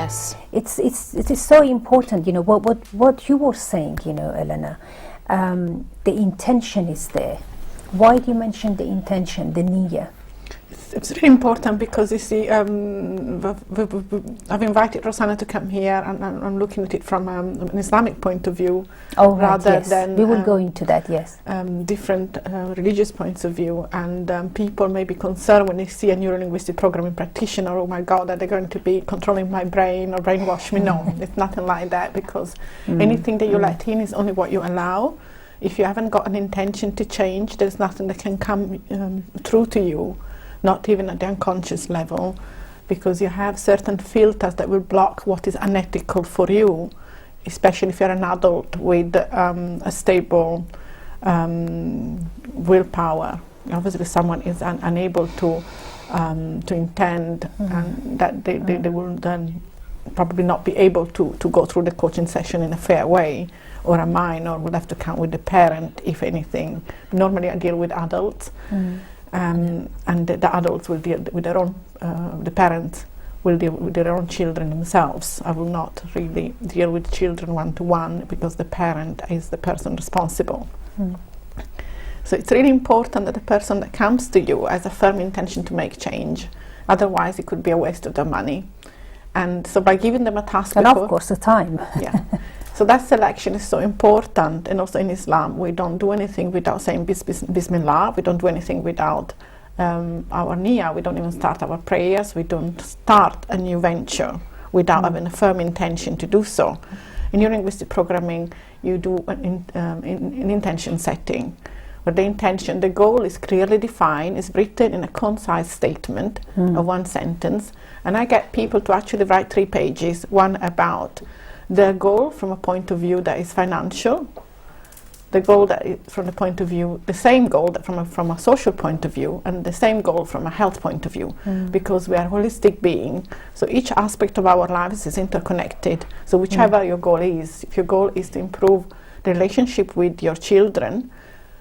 Yes. It is so important, what you were saying, Elena. The intention is there. Why do you mention the intention, the niyyah? It's really important because you see, I've invited Rosanna to come here, and I'm looking at it from an Islamic point of view, rather yes. than we will go into that. Yes, different religious points of view. And people may be concerned when they see a neurolinguistic programming practitioner. Oh my God, are they going to be controlling my brain or brainwash me? No, it's nothing like that, because anything that you let in is only what you allow. If you haven't got an intention to change, there's nothing that can come through to you. Not even at the unconscious level, because you have certain filters that will block what is unethical for you, especially if you're an adult with a stable willpower. Obviously, someone is unable to intend, and that they will then probably not be able to go through the coaching session in a fair way, or a minor would have to come with the parent, if anything. Normally, I deal with adults. And the adults will deal with their own, the parents will deal with their own children themselves. I will not really deal with children one-to-one, because the parent is the person responsible. So it's really important that the person that comes to you has a firm intention to make change. Otherwise, it could be a waste of their money. And so by giving them a task and of course the time. Yeah. So that selection is so important, and also in Islam we don't do anything without saying Bismillah. We don't do anything without our niyyah. We don't even start our prayers. We don't start a new venture without having a firm intention to do so. In neurolinguistic programming, you do an intention setting, where the intention, the goal is clearly defined, is written in a concise statement of one sentence, and I get people to actually write 3 pages, one about the goal from a point of view that is financial, the goal that is from the point of view, the same goal that from a social point of view, and the same goal from a health point of view, because we are holistic being. So each aspect of our lives is interconnected. So whichever your goal is, if your goal is to improve the relationship with your children,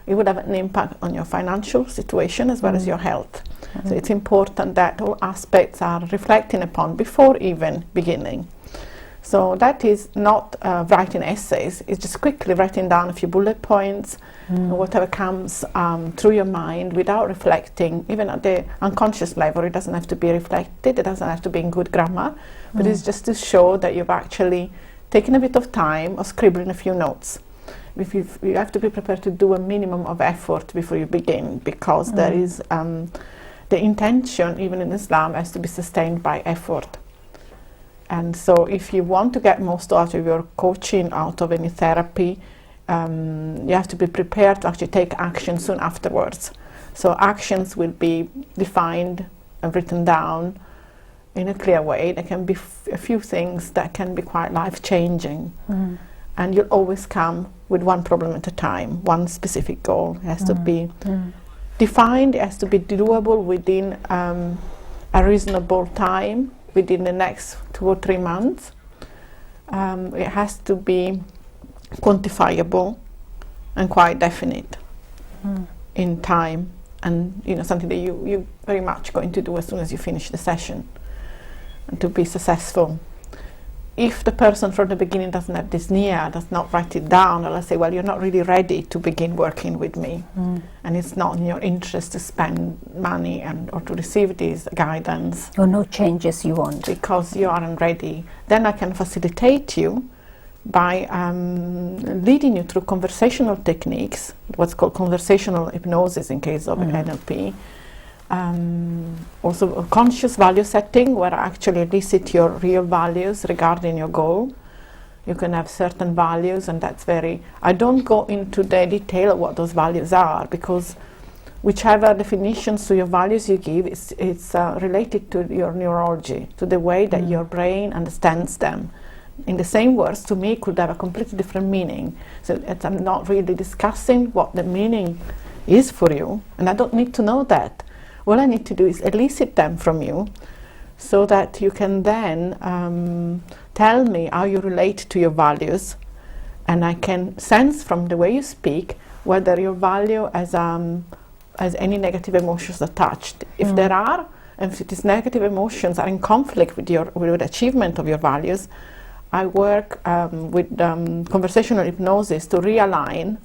it would have an impact on your financial situation as well as your health. So it's important that all aspects are reflecting upon before even beginning. So that is not writing essays, it's just quickly writing down a few bullet points, whatever comes through your mind without reflecting, even at the unconscious level. It doesn't have to be reflected, it doesn't have to be in good grammar, but it's just to show that you've actually taken a bit of time or scribbling a few notes. You have to be prepared to do a minimum of effort before you begin, because there is the intention, even in Islam, has to be sustained by effort. And so if you want to get most out of your coaching, out of any therapy, you have to be prepared to actually take action soon afterwards. So actions will be defined and written down in a clear way. There can be a few things that can be quite life-changing. And you'll always come with one problem at a time, one specific goal. It has to be defined, it has to be doable within a reasonable time, within the next 2 or 3 months. It has to be quantifiable and quite definite in time, and something that you very much going to do as soon as you finish the session, and to be successful. If the person from the beginning doesn't have this niyyah, does not write it down, or let's say, well, you're not really ready to begin working with me, and it's not in your interest to spend money or to receive this guidance, or no changes you want, because you aren't ready, then I can facilitate you by leading you through conversational techniques, what's called conversational hypnosis in case of NLP. Also a conscious value setting, where I actually elicit your real values regarding your goal. You can have certain values, and that's I don't go into the detail of what those values are, because whichever definitions to your values you give, it's related to your neurology, to the way that your brain understands them. In the same words, to me, it could have a completely different meaning. So I'm not really discussing what the meaning is for you, and I don't need to know that. All I need to do is elicit them from you, so that you can then tell me how you relate to your values, and I can sense from the way you speak whether your value has any negative emotions attached. If there are, and if these negative emotions are in conflict with the achievement of your values, I work with conversational hypnosis to realign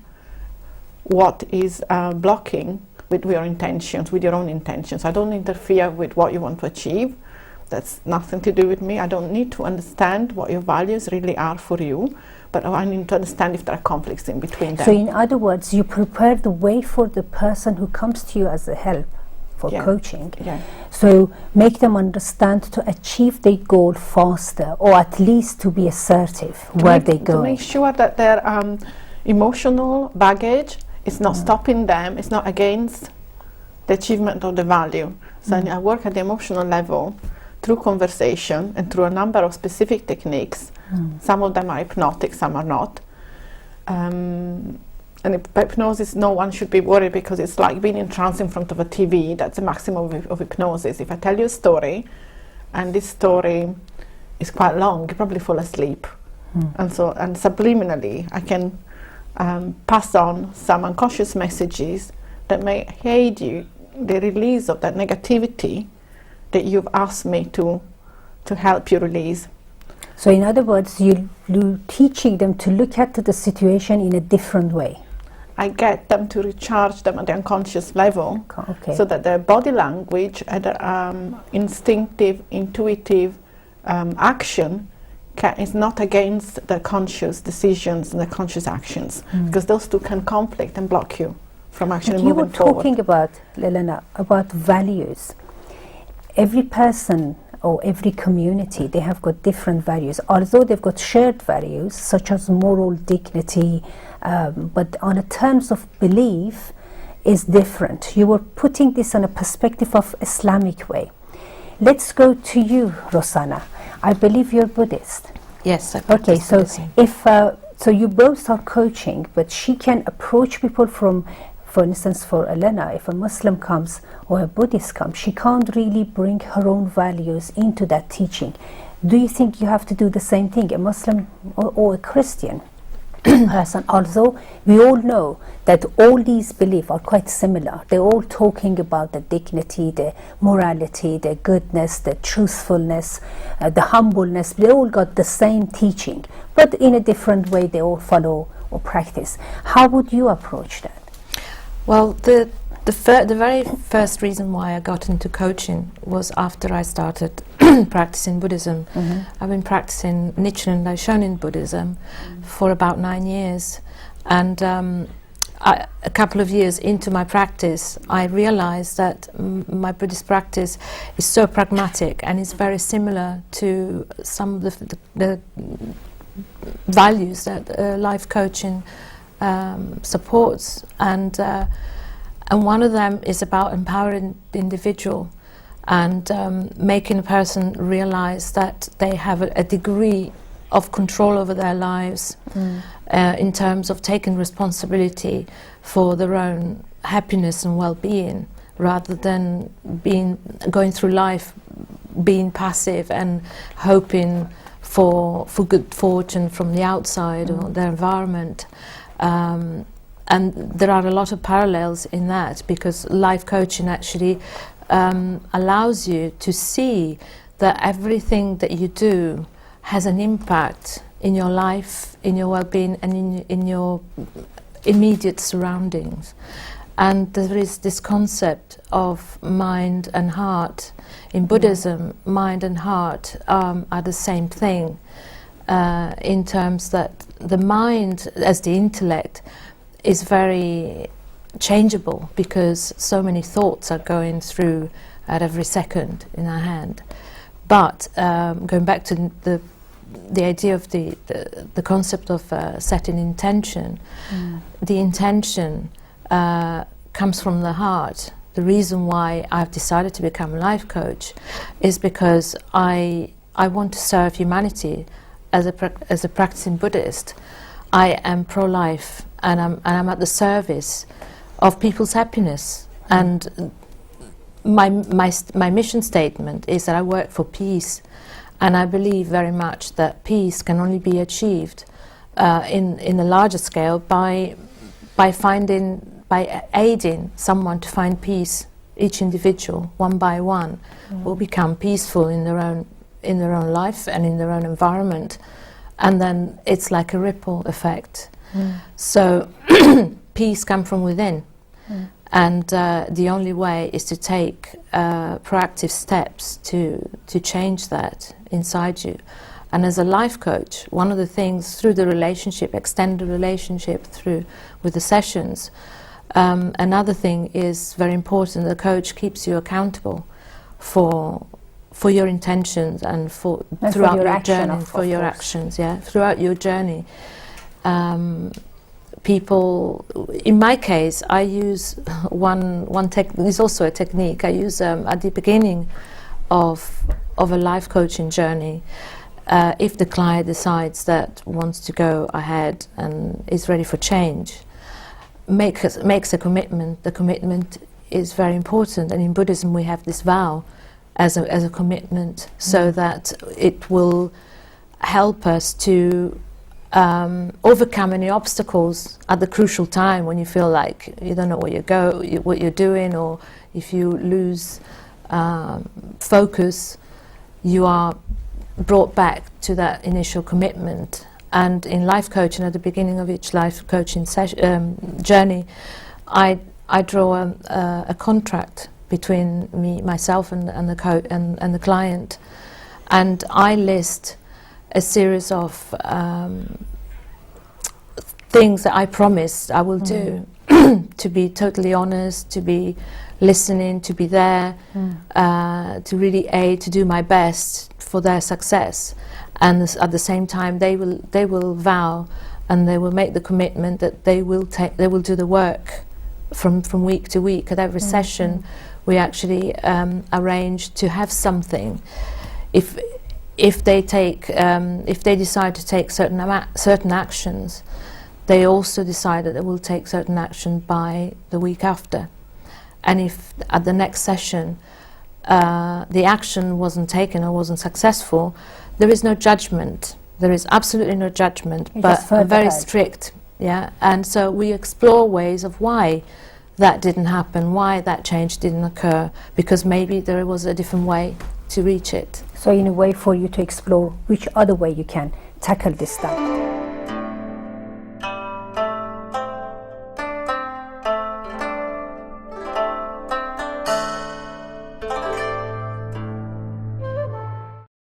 what is blocking with your intentions, with your own intentions. I don't interfere with what you want to achieve. That's nothing to do with me. I don't need to understand what your values really are for you, but I need to understand if there are conflicts in between them. So in other words, you prepare the way for the person who comes to you as a help for coaching. Yeah. So make them understand to achieve their goal faster, or at least to be assertive where they go. To make sure that their emotional baggage is not stopping them, it's not against the achievement of the value. So I work at the emotional level through conversation and through a number of specific techniques. Some of them are hypnotic, some are not. And by hypnosis, no one should be worried, because it's like being in trance in front of a TV. That's the maximum of hypnosis. If I tell you a story, and this story is quite long, you probably fall asleep. And subliminally, I can pass on some unconscious messages that may aid you the release of that negativity that you've asked me to help you release. So in other words, you're teaching them to look at the situation in a different way. I get them to recharge them at the unconscious level, so that their body language and instinctive, intuitive action is not against the conscious decisions and the conscious actions, because those two can conflict and block you from actually moving forward. You were talking about, Elena, about values. Every person or every community, they have got different values, although they've got shared values such as moral dignity, but on a terms of belief is different. You were putting this on a perspective of Islamic way. Let's go to you, Rosanna. I believe you're Buddhist. Yes. Okay, so if so you both are coaching, but she can approach people from, for instance, for Elena, if a Muslim comes or a Buddhist comes, she can't really bring her own values into that teaching. Do you think you have to do the same thing, a Muslim or a Christian person? Although we all know that all these beliefs are quite similar. They're all talking about the dignity, the morality, the goodness, the truthfulness, the humbleness. They all got the same teaching, but in a different way they all follow or practice. How would you approach that? Well, the very first reason why I got into coaching was after I started practicing Buddhism. I've been practicing Nichiren Daishonin Buddhism for about 9 years, and a couple of years into my practice, I realized that my Buddhist practice is so pragmatic and is very similar to some of the values that life coaching supports, and one of them is about empowering the individual and making a person realize that they have a degree of control over their lives in terms of taking responsibility for their own happiness and well-being, rather than going through life being passive and hoping for good fortune from the outside or their environment. And there are a lot of parallels in that, because life coaching actually allows you to see that everything that you do has an impact in your life, in your well-being, and in your immediate surroundings. And there is this concept of mind and heart. In Buddhism, mind and heart are the same thing, in terms that the mind, as the intellect, is very changeable, because so many thoughts are going through at every second in our hand. But going back to the idea of the concept of setting intention, the intention comes from the heart. The reason why I've decided to become a life coach is because I want to serve humanity as a practicing Buddhist. I am pro-life, and I'm at the service of people's happiness. And my mission statement is that I work for peace, and I believe very much that peace can only be achieved in a larger scale by aiding someone to find peace each individual, one by one, will become peaceful in their own life and in their own environment, and then it's like a ripple effect. So peace comes from within, and the only way is to take proactive steps to change that inside you. And as a life coach, one of the things through the relationship, extend the relationship through with the sessions, another thing is very important. The coach keeps you accountable for your intentions and throughout your journey, for your actions. Yeah, throughout your journey. People, in my case, I use there's also a technique I use at the beginning of a life coaching journey. If the client decides that wants to go ahead and is ready for change, makes a commitment. The commitment is very important, and in Buddhism we have this vow as a commitment, so that it will help us to overcome any obstacles at the crucial time when you feel like you don't know what you're doing, or if you lose focus, you are brought back to that initial commitment. And in life coaching, at the beginning of each life coaching journey, I draw a contract between myself and the client, and I list a series of things that I promised I will do. To be totally honest, to be listening, to be there, to really aid, to do my best for their success. And at the same time, they will vow, and they will make the commitment that they will do the work from week to week. At every session, we actually arrange to have something. If they decide to take certain actions, they also decide that they will take certain action by the week after. And if at the next session the action wasn't taken or wasn't successful, there is no judgment. There is absolutely no judgment, but very strict. Yeah, and so we explore ways of why that didn't happen, why that change didn't occur, because maybe there was a different way to reach it. So in a way for you to explore which other way you can tackle this stuff.